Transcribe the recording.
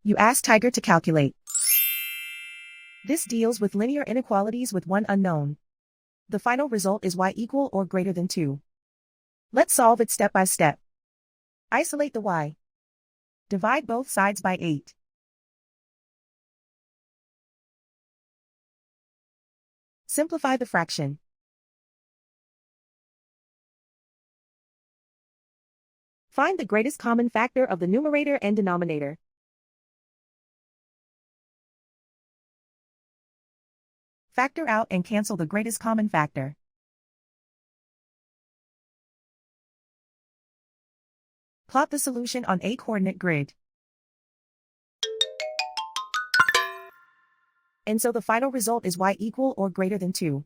You ask Tiger to calculate. This deals with linear inequalities with one unknown. The final result is y equal or greater than 2. Let's solve it step by step. Isolate the y. Divide both sides by 8. Simplify the fraction. Find the greatest common factor of the numerator and denominator. Factor out and cancel the greatest common factor. Plot the solution on a coordinate grid. And so the final result is y equal or greater than 2.